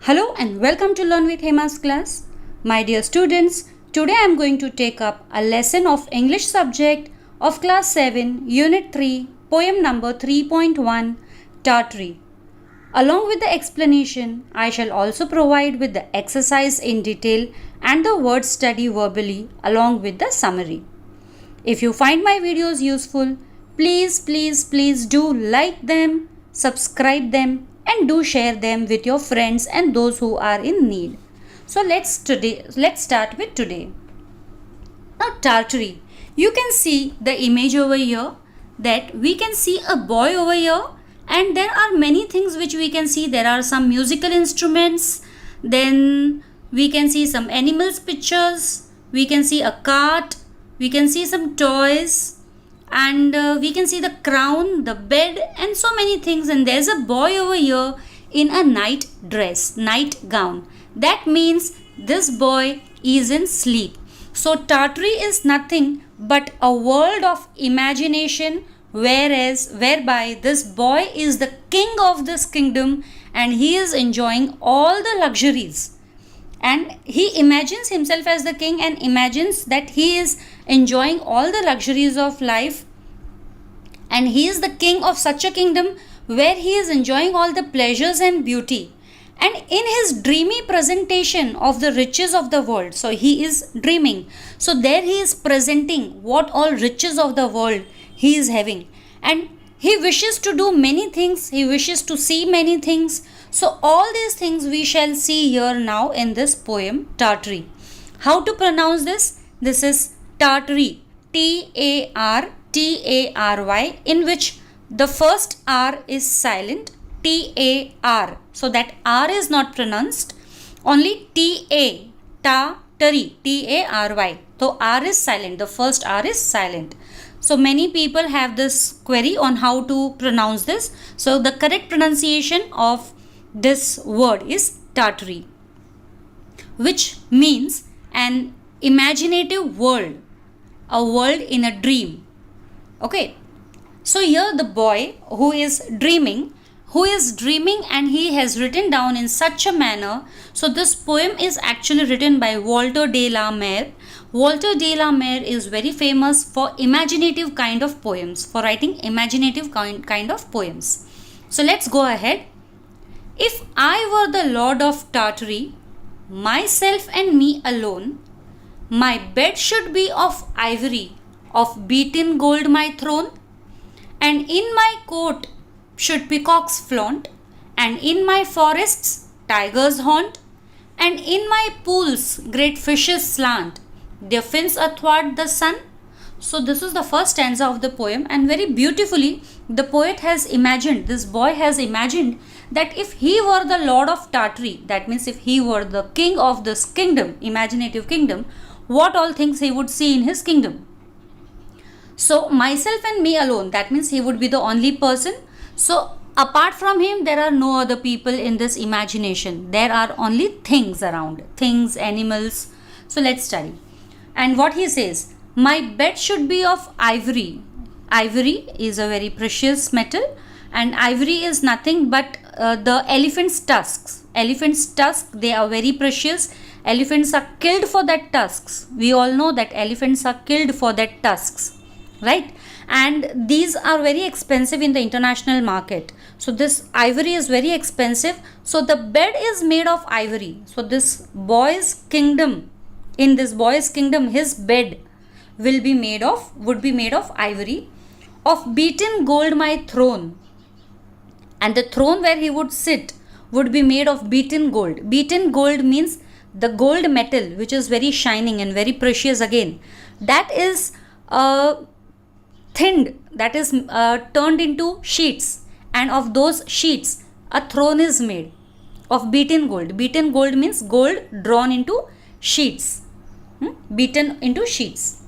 Hello and welcome to Learn with Hema's class. My dear students, today I am going to take up a lesson of English subject of class 7, unit 3, poem number 3.1, Tartary. Along with the explanation, I shall also provide with the exercise in detail and the word study verbally along with the summary. If you find my videos useful, please do like them, subscribe them and do share them with your friends and those who are in need. So let's start with today. Now Tartary, you can see the image over here that we can see a boy over here and there are many things which we can see. There are some musical instruments, then we can see some animals pictures, we can see a cart, we can see some toys, and we can see the crown, the bed and so many things. And there's a boy over here in a night dress, night gown. That means this boy is in sleep. So Tartary is nothing but a world of imagination, whereby this boy is the king of this kingdom and he is enjoying all the luxuries. And he imagines himself as the king and imagines that he is enjoying all the luxuries of life, and he is the king of such a kingdom where he is enjoying all the pleasures and beauty. And in his dreamy presentation of the riches of the world, so he is dreaming, so there he is presenting what all riches of the world he is having, and he wishes to do many things, he wishes to see many things. So all these things we shall see here now in this poem Tartary. How to pronounce this? This is Tartary, Tartary, in which the first R is silent, Tar. So that R is not pronounced, only Tartary, Tary. So R is silent, the first R is silent. So many people have this query on how to pronounce this. So the correct pronunciation of this word is Tartary, which means an imaginative world, a world in a dream. Okay, so here the boy who is dreaming and he has written down in such a manner. So this poem is actually written by Walter de la Mare. Walter de la Mare is very famous for imaginative kind of poems, for writing imaginative kind of poems. So let's go ahead. If I were the lord of Tartary, myself and me alone, my bed should be of ivory, of beaten gold my throne, and in my court should peacocks flaunt, and in my forests tigers haunt, and in my pools great fishes slant their fins athwart the sun. So this is the first stanza of the poem, and very beautifully the poet has imagined, this boy has imagined that if he were the lord of Tartary, that means if he were the king of this kingdom, imaginative kingdom, what all things he would see in his kingdom. So myself and me alone, that means he would be the only person. So apart from him, there are no other people in this imagination. There are only things around, things, animals. So let's study. And what he says, my bed should be of ivory. Ivory is a very precious metal, and ivory is nothing but the elephant's tusks. Elephant's tusks, they are very precious. Elephants are killed for that tusks. We all know that elephants are killed for that tusks, right? And these are very expensive in the international market. So this ivory is very expensive. So the bed is made of ivory. So this boy's kingdom, in this boy's kingdom, his bed would be made of ivory. Of beaten gold my throne, and the throne where he would sit would be made of beaten gold. Beaten gold means the gold metal which is very shining and very precious again. That is thinned, that is turned into sheets, and of those sheets a throne is made of beaten gold. Beaten gold means gold drawn into sheets, beaten into sheets.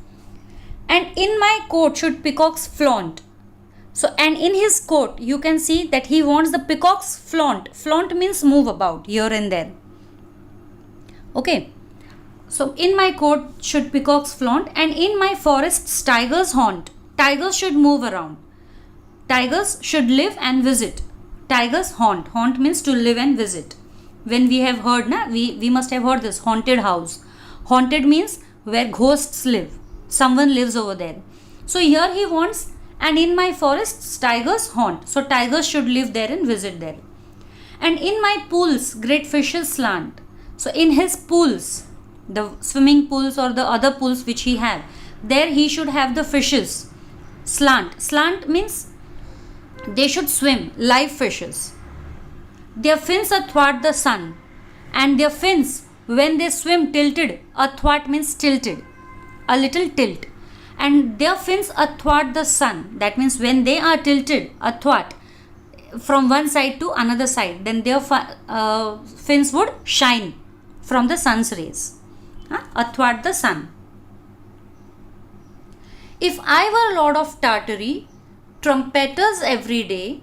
And in my court should peacocks flaunt. So, and in his court you can see that he wants the peacocks flaunt. Flaunt means move about here and there. Okay, so in my court should peacocks flaunt, and in my forests tigers haunt. Tigers should move around. Tigers should live and visit. Tigers haunt. Haunt means to live and visit. When we have heard, we must have heard this haunted house. Haunted means where ghosts live. Someone lives over there. So here he wants, and in my forests tigers haunt. So tigers should live there and visit there. And in my pools great fishes slant. So in his pools, the swimming pools or the other pools which he have, there he should have the fishes slant. Slant means they should swim, live fishes. Their fins athwart the sun, and their fins when they swim tilted. Athwart means tilted, a little tilt. And their fins athwart the sun, that means when they are tilted athwart from one side to another side, then their fins would shine from the sun's rays. Athwart the sun. If I were lord of Tartary, trumpeters every day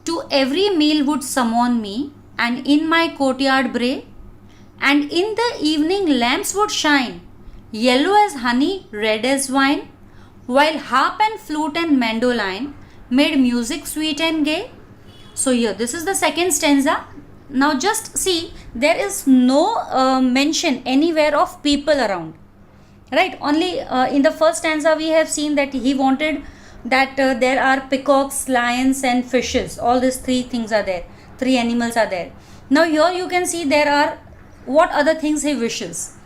to every meal would summon me, and in my courtyard bray, and in the evening lamps would shine, yellow as honey, red as wine, while harp and flute and mandoline made music sweet and gay. So here, this is the second stanza. Now just see, there is no mention anywhere of people around. Right? Only in the first stanza we have seen that he wanted that there are peacocks, lions and fishes. All these three things are there. Three animals are there. Now here you can see there are what other things he wishes.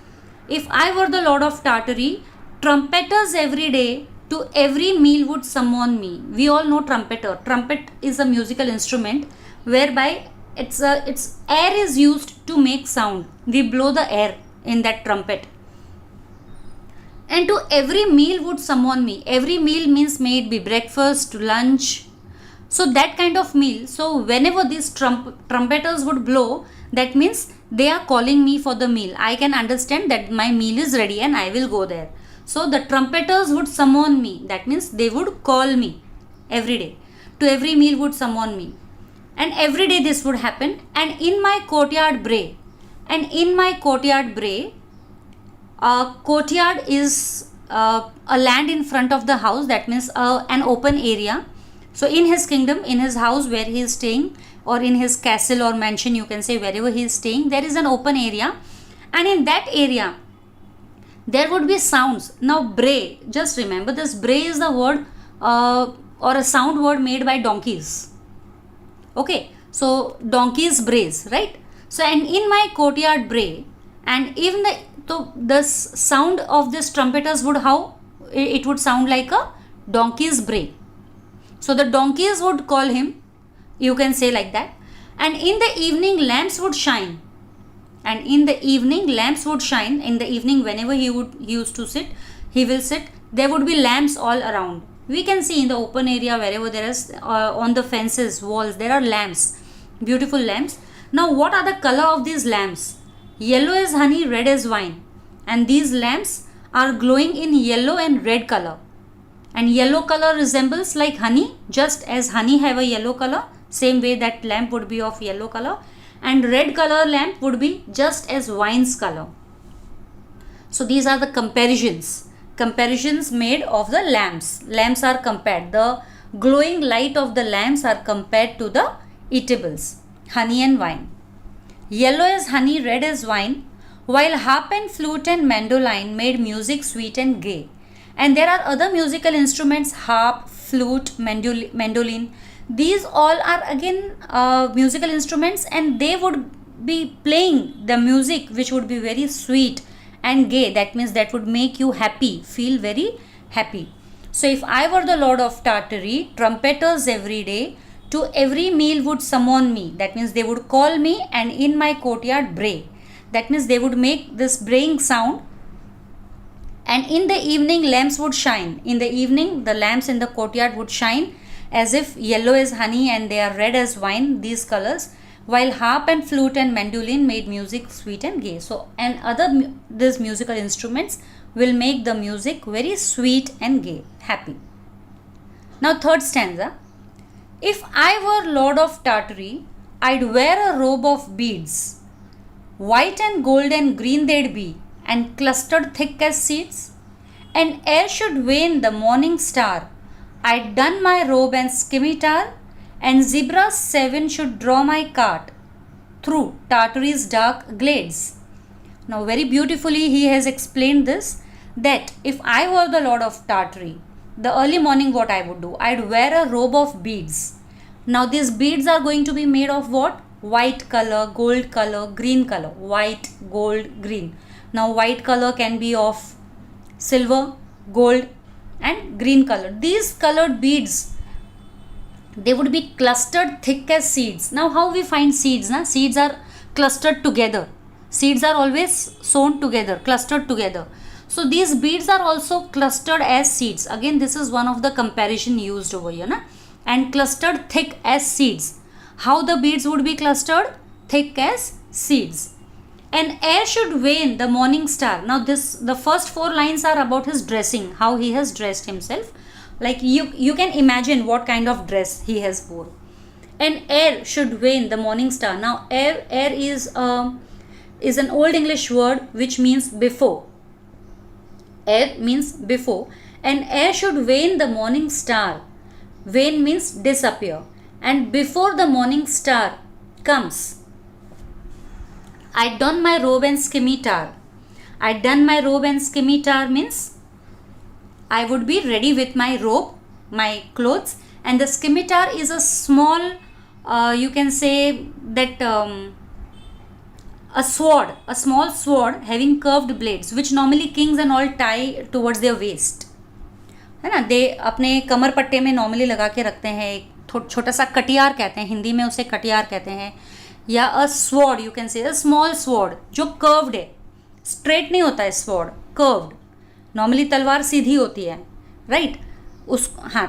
If I were the lord of Tartary, trumpeters every day to every meal would summon me. We all know trumpeter. Trumpet is a musical instrument whereby its air is used to make sound. We blow the air in that trumpet. And to every meal would summon me. Every meal means may it be breakfast, lunch. So that kind of meal. So whenever these trumpeters would blow, that means they are calling me for the meal. I can understand that my meal is ready and I will go there. So the trumpeters would summon me. That means they would call me every day. To every meal would summon me. And every day this would happen. And in my courtyard bray. And in my courtyard bray, courtyard is a land in front of the house. That means an open area. So in his kingdom, in his house where he is staying, or in his castle or mansion, you can say, wherever he is staying, there is an open area. And in that area, there would be sounds. Now bray, just remember this, bray is the word or a sound word made by donkeys. Okay, so donkeys brays, right? So and in my courtyard bray, and even the sound of this trumpeters would how it would sound like a donkey's bray. So the donkeys would call him, you can say like that. And in the evening lamps would shine. And in the evening lamps would shine. In the evening, whenever he used to sit, he will sit, there would be lamps all around. We can see in the open area, wherever there is on the fences, walls, there are lamps, beautiful lamps. Now what are the color of these lamps? Yellow as honey, red as wine. And these lamps are glowing in yellow and red color. And yellow color resembles like honey, just as honey have a yellow color, same way that lamp would be of yellow color. And red color lamp would be just as wine's color. So these are the comparisons made of the lamps. Lamps are compared. The glowing light of the lamps are compared to the eatables, honey and wine. Yellow as honey, red as wine, while harp and flute and mandoline made music sweet and gay. And there are other musical instruments, harp, flute, mandoline. These all are again musical instruments, and they would be playing the music which would be very sweet and gay. That means that would make you happy, feel very happy. So if I were the lord of Tartary, trumpeters every day to every meal would summon me. That means they would call me, and in my courtyard bray. That means they would make this braying sound. And in the evening lamps would shine. In the evening the lamps in the courtyard would shine as if yellow as honey and they are red as wine, these colors, while harp and flute and mandoline made music sweet and gay. So and other these musical instruments will make the music very sweet and gay, happy. Now third stanza. If I were lord of Tartary, I'd wear a robe of beads. White and gold and green they'd be, and clustered thick as seeds. And ere should wane the morning star, I'd don my robe and scimitar, and zebras 7 should draw my cart. through Tartary's dark glades. Now very beautifully he has explained this, that if I were the lord of Tartary, the early morning what I would do, I'd wear a robe of beads. Now these beads are going to be made of what? White color, gold color, green color. White, gold, green. Now white color can be of silver, gold and green color. These colored beads, they would be clustered thick as seeds. Now how we find seeds? Seeds are clustered together. Seeds are always sown together, clustered together. So these beads are also clustered as seeds. Again, this is one of the comparison used over here. And clustered thick as seeds. How the beads would be clustered? Thick as seeds. And air should wane the morning star. Now the first 4 lines are about his dressing, how he has dressed himself. Like you can imagine what kind of dress he has worn. And air should wane the morning star. Now air is an old English word which means before. Air means before. And air should wane the morning star. Wane means disappear. And before the morning star comes, I don my robe and scimitar. I don my robe and scimitar means I would be ready with my robe, my clothes, and the scimitar is a small, you can say that a small sword having curved blades, which normally kings and all tie towards their waist. है ना, दे अपने कमर पट्टे में normally लगा के रखते हैं. एक छोटा सा कटियार कहते हैं, हिंदी में उसे कटियार कहते हैं. या a sword, you can say a small sword जो कर्व्ड है, स्ट्रेट नहीं होता है स्वॉर्ड, कर्व्ड. नॉर्मली तलवार सीधी होती है, राइट?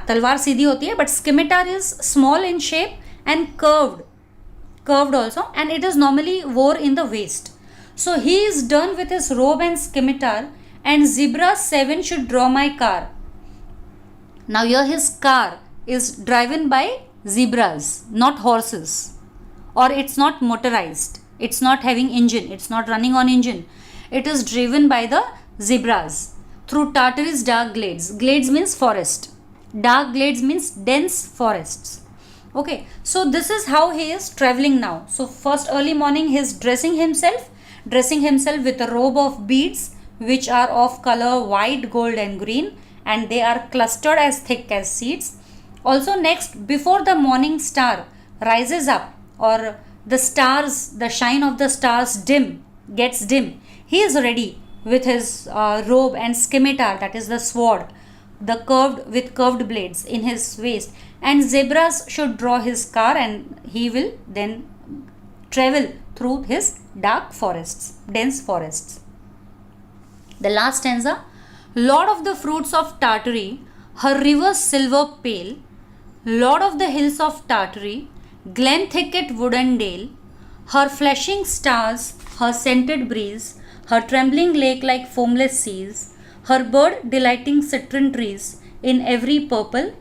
तलवार सीधी होती है, but scimitar is small in shape and curved also, and it is normally wore in the waist. So he is done with his robe and scimitar, and zebra 7 should draw my car. Now here his car is driven by zebras, not horses, or it's not motorized, it's not having engine, it's not running on engine. It is driven by the zebras through Tartary's dark glades. Glades means forest. Dark glades means dense forests. Okay, so this is how he is traveling now. So first early morning he is dressing himself with a robe of beads which are of color white, gold and green, and they are clustered as thick as seeds. Also next, before the morning star rises up, or the stars, the shine of the stars gets dim, he is ready with his robe and scimitar, that is the sword, with curved blades in his waist, and zebras should draw his car, and he will then travel through his dark forests, dense forests. The last stanza. Lord of the fruits of Tartary, her rivers silver pale, Lord of the hills of Tartary, glen thicket wood and dale, her flashing stars, her scented breeze, her trembling lake like foamless seas, her bird delighting citron trees in every purple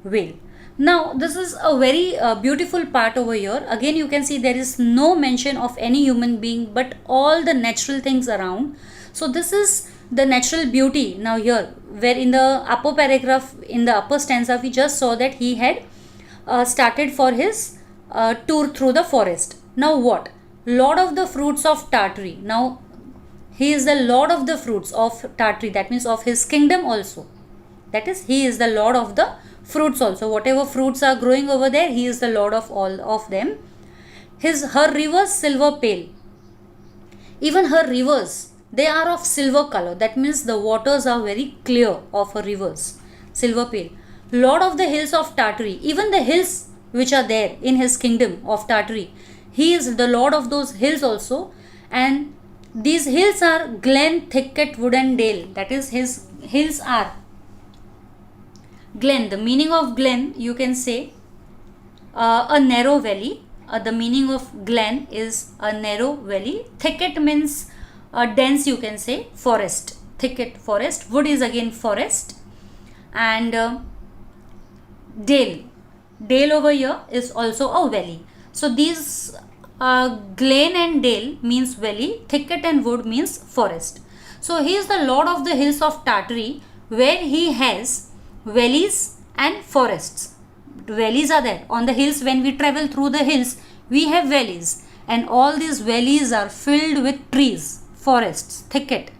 veil. Now this is a very beautiful part over here. Again you can see there is no mention of any human being but all the natural things around. So this is the natural beauty. Now here, where in the upper paragraph, in the upper stanza, we just saw that he had started for his tour through the forest. Now what? Lord of the fruits of Tartary. Now he is the lord of the fruits of Tartary, that means of his kingdom also. That is, he is the lord of the fruits also. Whatever fruits are growing over there, he is the lord of all of them. Her rivers silver pale. Even her rivers, they are of silver color. That means the waters are very clear of her rivers. Silver pale. Lord of the hills of Tartary. Even the hills which are there in his kingdom of Tartary, he is the lord of those hills also. And these hills are glen, thicket, wood and dale. That is, his hills are glen. The meaning of glen, you can say a narrow valley. The meaning of glen is a narrow valley. Thicket means dense, you can say, forest. Thicket, forest. Wood is again forest. And dale. Dale over here is also a valley. So these glen and dale means valley. Thicket and wood means forest. So he is the lord of the hills of Tartary, where he has valleys and forests. Valleys are there. On the hills, when we travel through the hills, we have valleys. and all these valleys are filled with trees, forests, thicket,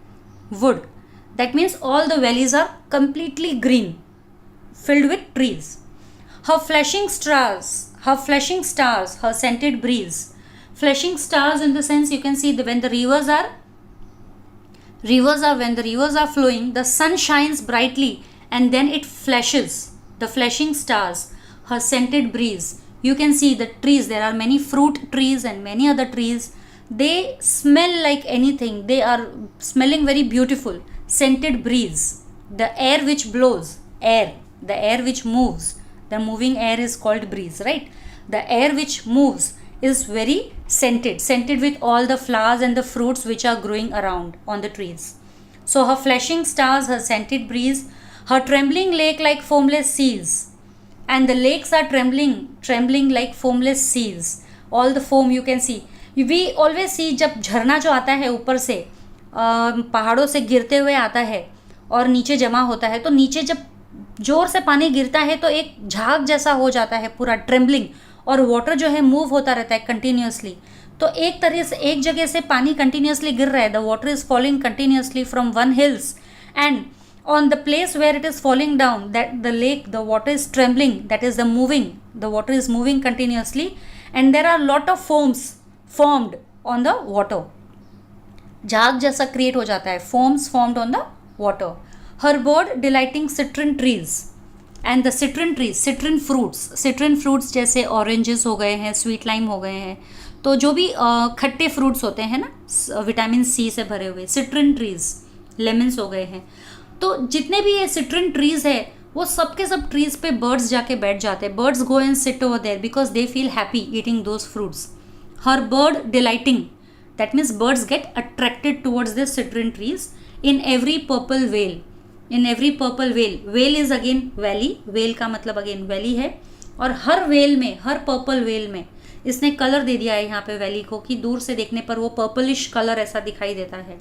wood. That means all the valleys are completely green, filled with trees. Her flashing stars, her scented breeze. Flashing stars in the sense you can see when the when the rivers are flowing, the sun shines brightly and then it flashes. The flashing stars, her scented breeze. You can see the trees, there are many fruit trees and many other trees. They smell like anything. They are smelling very beautiful. Scented breeze. The air which blows, the air which moves. The moving air is called breeze, right? The air which moves is very scented with all the flowers and the fruits which are growing around on the trees. So her flashing stars, her scented breeze, her trembling lake like foamless seas. And the lakes are trembling like foamless seas. All the foam you can see. We always see जब झरना जो आता है ऊपर से पहाड़ों से गिरते हुए आता है और नीचे जमा होता है, तो नीचे जब जोर से पानी गिरता है तो एक झाग जैसा हो जाता है पूरा ट्रेम्बलिंग, और वाटर जो है मूव होता रहता है कंटिन्यूसली. तो एक तरह से एक जगह से पानी कंटिन्यूसली गिर रहा है. The water is falling continuously from one hills, and on the place where it is falling down, that the lake, the water is trembling, that is the water is moving continuously, and there are lot of foams formed on the water. झाग जैसा create हो जाता है, foams formed on the water. Her bird delighting citron trees, and the citron trees, citron fruits जैसे oranges हो गए हैं, sweet lime हो गए हैं, तो जो भी खट्टे फ्रूट्स होते हैं ना विटामिन सी से भरे हुए, citron trees, lemons हो गए हैं. तो जितने भी ये सिट्रन ट्रीज है वो सब के सब ट्रीज पे बर्ड्स जाके बैठ जाते हैं. Birds go and sit over there because they feel happy eating those fruits. हर bird delighting, that means birds get attracted towards this citron trees in every purple well. Well is again valley, well का मतलब again valley है, और हर well में, हर purple well में इसने colour दे दिया है यहाँ पे वैली को कि दूर से देखने पर वो पर्पलिश कलर ऐसा दिखाई देता है.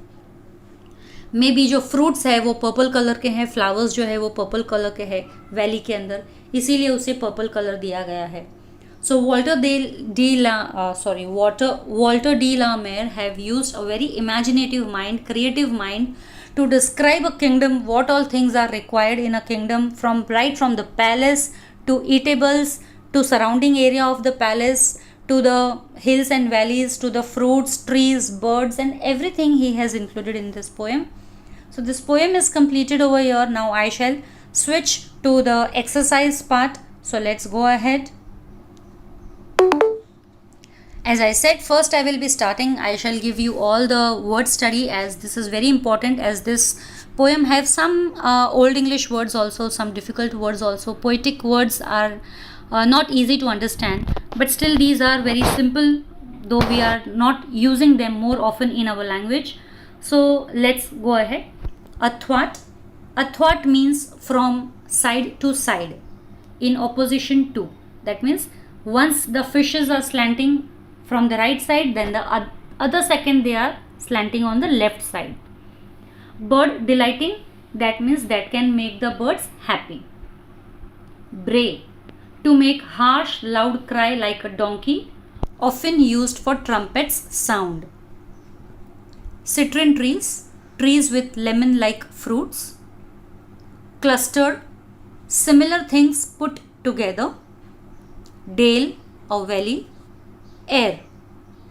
मे बी जो फ्रूट्स है वो पर्पल कलर के हैं, फ्लावर्स जो है वो पर्पल कलर के हैं वैली के अंदर, इसीलिए उसे पर्पल कलर दिया गया है. So Walter de la Mare have used a very imaginative mind, creative mind to describe a kingdom, what all things are required in a kingdom, from the palace to eatables to surrounding area of the palace to the hills and valleys to the fruits, trees, birds, and everything he has included in this poem. So this poem is completed over here. Now I shall switch to the exercise part. So let's go ahead. As I said, first I will be starting. I shall give you all the word study, as this is very important, as this poem have some old English words also, some difficult words also. Poetic words are not easy to understand, but still these are very simple, though we are not using them more often in our language. So let's go ahead. Athwart means from side to side, in opposition to. That means once the fishes are slanting from the right side, then the other second they are slanting on the left side. Bird delighting, that means that can make the birds happy. Bray, to make harsh loud cry like a donkey, often used for trumpets sound. Citron trees, trees with lemon like fruits. Clustered, similar things put together. Dale or valley. Air,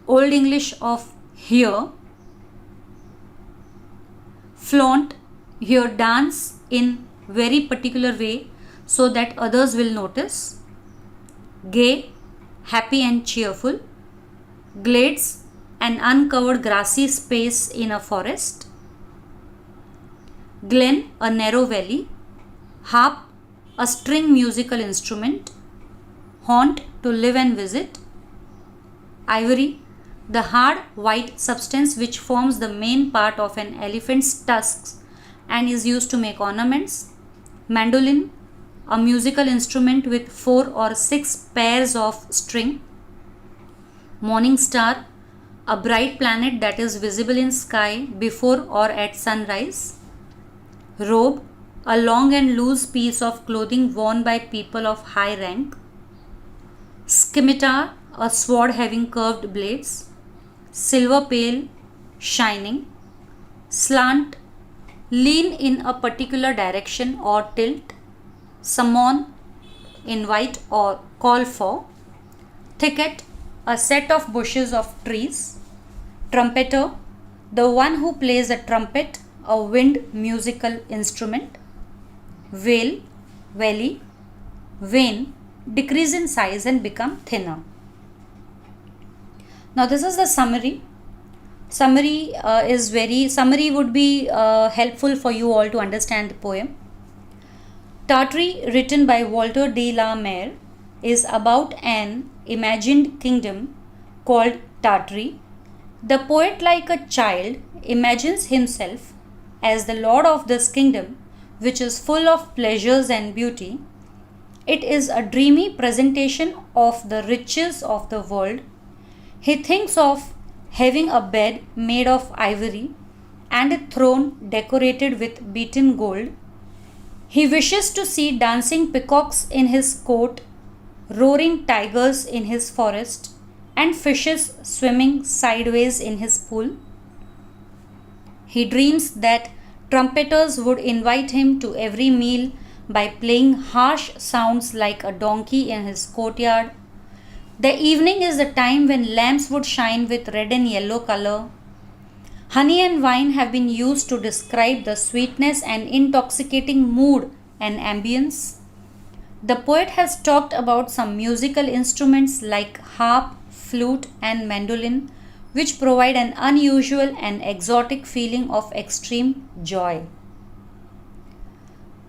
Old English of here. Flaunt, here dance in very particular way so that others will notice. Gay, happy and cheerful. Glades, an uncovered grassy space in a forest. Glen, a narrow valley. Harp, a string musical instrument. Haunt, to live and visit. Ivory, the hard white substance which forms the main part of an elephant's tusks and is used to make ornaments. Mandolin, a musical instrument with 4 or 6 pairs of string. Morning star, a bright planet that is visible in sky before or at sunrise. Robe, a long and loose piece of clothing worn by people of high rank. Scimitar, a sword having curved blades, silver pale, shining, slant, lean in a particular direction or tilt, summon, invite or call for, thicket, a set of bushes of trees, trumpeter, the one who plays a trumpet, a wind musical instrument, veil, valley, vein, decrease in size and become thinner. Now this is the summary. Summary would be helpful for you all to understand the poem. Tartary, written by Walter de la Mare, is about an imagined kingdom called Tartary. The poet, like a child, imagines himself as the lord of this kingdom, which is full of pleasures and beauty. It is a dreamy presentation of the riches of the world. He thinks of having a bed made of ivory and a throne decorated with beaten gold. He wishes to see dancing peacocks in his court, roaring tigers in his forest, and fishes swimming sideways in his pool. He dreams that trumpeters would invite him to every meal by playing harsh sounds like a donkey in his courtyard. The evening is the time when lamps would shine with red and yellow color. Honey and wine have been used to describe the sweetness and intoxicating mood and ambience. The poet has talked about some musical instruments like harp, flute, and mandolin, which provide an unusual and exotic feeling of extreme joy.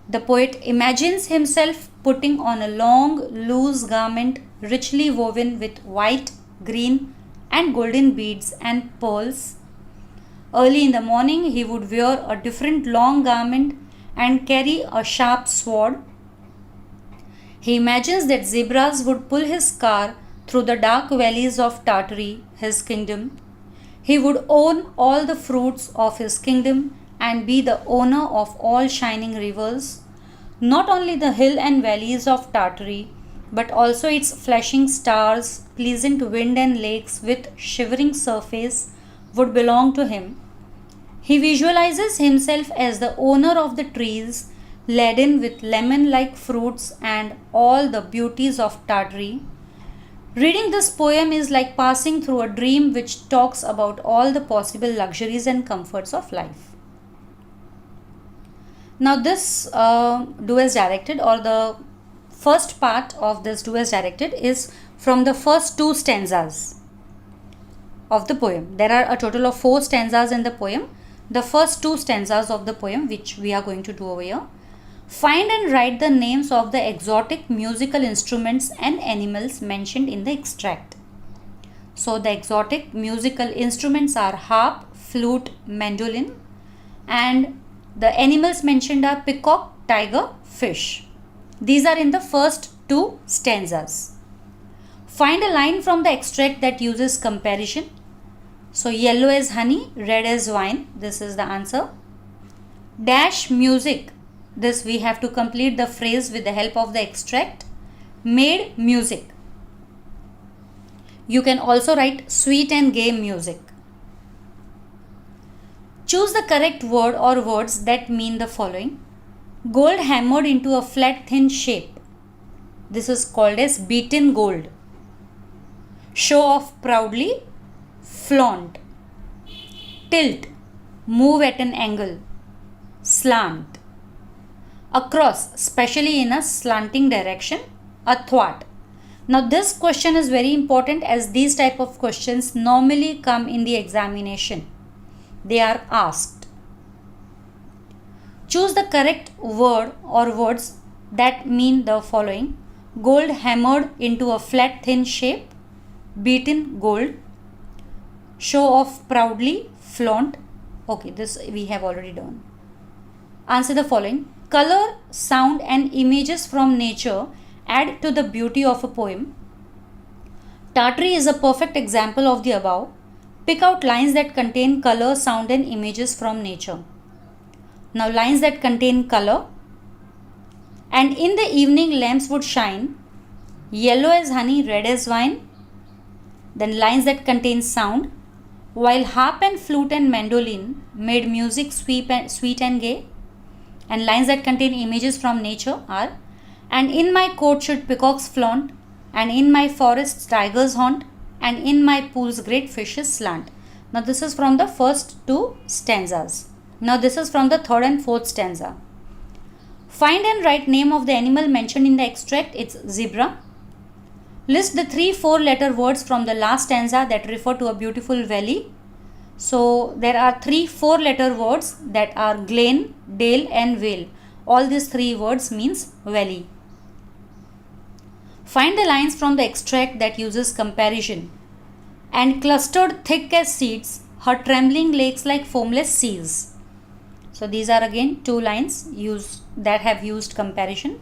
The poet imagines himself putting on a long, loose garment richly woven with white, green, and golden beads and pearls. Early in the morning, he would wear a different long garment and carry a sharp sword. He imagines that zebras would pull his car through the dark valleys of Tartary, his kingdom. He would own all the fruits of his kingdom and be the owner of all shining rivers. Not only the hill and valleys of Tartary, but also its flashing stars, pleasant wind and lakes with shivering surface would belong to him. He visualizes himself as the owner of the trees laden with lemon-like fruits and all the beauties of Tartary. Reading this poem is like passing through a dream which talks about all the possible luxuries and comforts of life. Now this do as directed, or the first part of this do as directed, is from the first two stanzas of the poem. There are a total of 4 stanzas in the poem. The first 2 stanzas of the poem, which we are going to do over here. Find and write the names of the exotic musical instruments and animals mentioned in the extract. So the exotic musical instruments are harp, flute, mandolin, and the animals mentioned are peacock, tiger, fish. These are in the first 2 stanzas. Find a line from the extract that uses comparison. So yellow as honey, red as wine. This is the answer. Dash music. This we have to complete the phrase with the help of the extract. Made music. You can also write sweet and gay music. Choose the correct word or words that mean the following. Gold hammered into a flat thin shape. This is called as beaten gold. Show off proudly. Flaunt. Tilt. Move at an angle. Slant. Across, especially in a slanting direction. Athwart. Now this question is very important, as these type of questions normally come in the examination. They are asked. Choose the correct word or words that mean the following. Gold hammered into a flat thin shape. Beaten gold. Show off proudly. Flaunt. Okay, this we have already done. Answer the following. Color, sound and images from nature add to the beauty of a poem. Tartary is a perfect example of the above. Pick out lines that contain color, sound and images from nature. Now lines that contain color. And in the evening lamps would shine. Yellow as honey, red as wine. Then lines that contain sound. While harp and flute and mandolin made music sweet and gay. And lines that contain images from nature are, and in my court should peacocks flaunt, and in my forests tigers haunt, and in my pools great fishes slant. Now this is from the first two stanzas. Now this is from the third and fourth stanza. Find and write name of the animal mentioned in the extract. It's zebra. List the 3-4 letter words from the last stanza that refer to a beautiful valley. So there are 3-4 letter words that are glen, dale and vale. All these 3 words means valley. Find the lines from the extract that uses comparison. And clustered thick as seeds, her trembling lakes like foamless seas. So these are again 2 lines that have used comparison.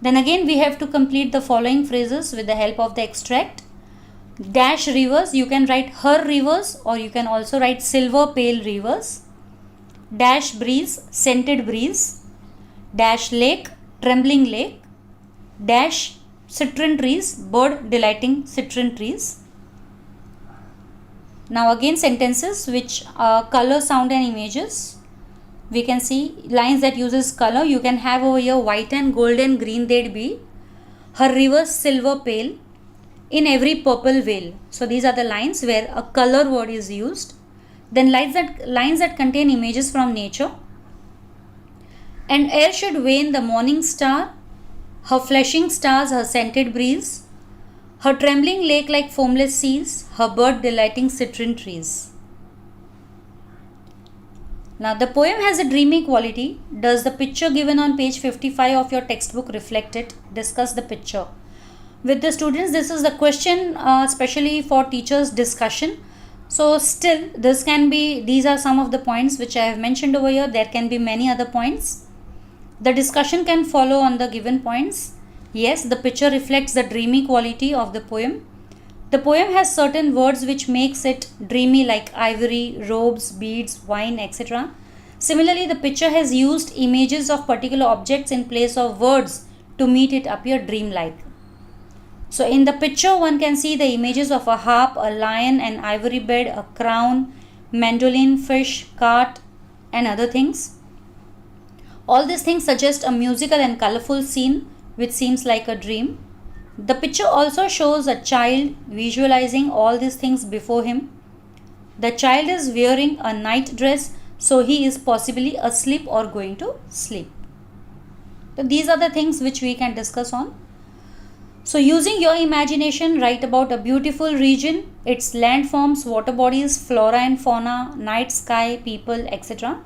Then again we have to complete the following phrases with the help of the extract. Dash rivers, you can write her rivers, or you can also write silver pale rivers. Dash breeze, scented breeze. Dash lake, trembling lake. Dash citron trees, bird delighting citron trees. Now again sentences which are color, sound and images. We can see lines that uses color. You can have over here white and gold and green they'd be. Her rivers silver pale. In every purple vale. So these are the lines where a color word is used. Then lines that contain images from nature. And air should wane the morning star. Her flashing stars, her scented breeze. Her trembling lake like foamless seas. Her bird delighting citron trees. Now the poem has a dreamy quality. Does the picture given on page 55 of your textbook reflect it? Discuss the picture. With the students, this is the question especially for teachers discussion. So still these are some of the points which I have mentioned over here. There can be many other points. The discussion can follow on the given points. Yes, the picture reflects the dreamy quality of the poem. The poem has certain words which makes it dreamy, like ivory, robes, beads, wine, etc. Similarly, the picture has used images of particular objects in place of words to make it appear dreamlike. So in the picture one can see the images of a harp, a lion, an ivory bed, a crown, mandolin, fish, cart and other things. All these things suggest a musical and colorful scene which seems like a dream. The picture also shows a child visualizing all these things before him. The child is wearing a night dress, so he is possibly asleep or going to sleep. So these are the things which we can discuss on. So using your imagination, write about a beautiful region, its landforms, water bodies, flora and fauna, night sky, people, etc.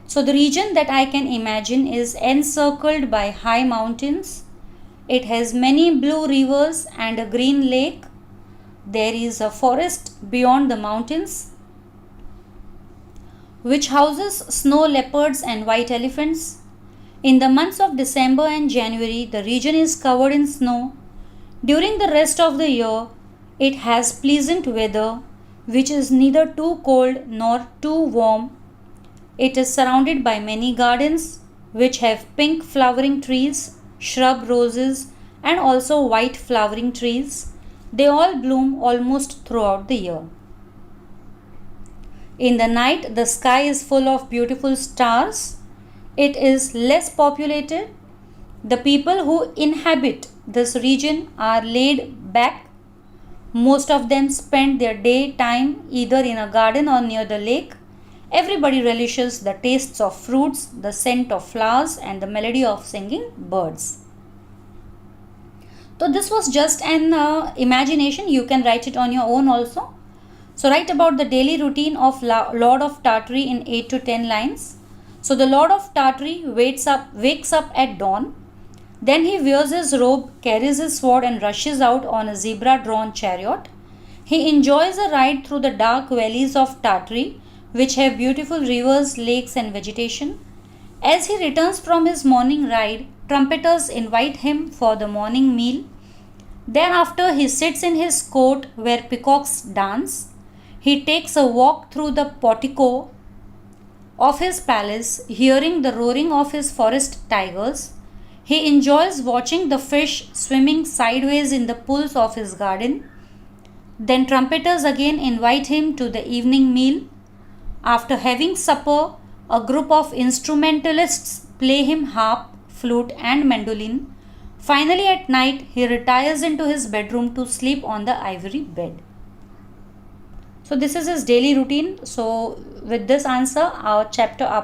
So the region that I can imagine is encircled by high mountains. It has many blue rivers and a green lake. There is a forest beyond the mountains which houses snow leopards and white elephants. In the months of December and January, the region is covered in snow. During the rest of the year, it has pleasant weather, which is neither too cold nor too warm. It is surrounded by many gardens, which have pink flowering trees, shrub roses, and also white flowering trees. They all bloom almost throughout the year. In the night, the sky is full of beautiful stars. It is less populated. The people who inhabit this region are laid back. Most of them spend their daytime either in a garden or near the lake. Everybody relishes the tastes of fruits, the scent of flowers, and the melody of singing birds. So this was just an imagination. You can write it on your own also. So write about the daily routine of Lord of Tartary in 8 to 10 lines. So the Lord of Tartary wakes up at dawn. Then he wears his robe, carries his sword and rushes out on a zebra-drawn chariot. He enjoys a ride through the dark valleys of Tartary, which have beautiful rivers, lakes and vegetation. As he returns from his morning ride, trumpeters invite him for the morning meal. Thereafter he sits in his court where peacocks dance. He takes a walk through the portico of his palace, hearing the roaring of his forest tigers. He enjoys watching the fish swimming sideways in the pools of his garden. Then trumpeters again invite him to the evening meal. After having supper, a group of instrumentalists play him harp, flute, and mandolin. Finally, at night, he retires into his bedroom to sleep on the ivory bed. So, this is his daily routine. So, with this answer, our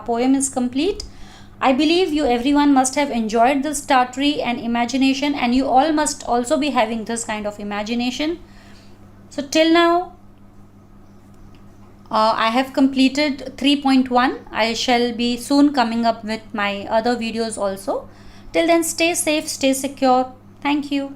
poem is complete. I believe you everyone must have enjoyed this Tartary and imagination, and you all must also be having this kind of imagination. So, till now, I have completed 3.1. I shall be soon coming up with my other videos also. Till then, stay safe, stay secure. Thank you.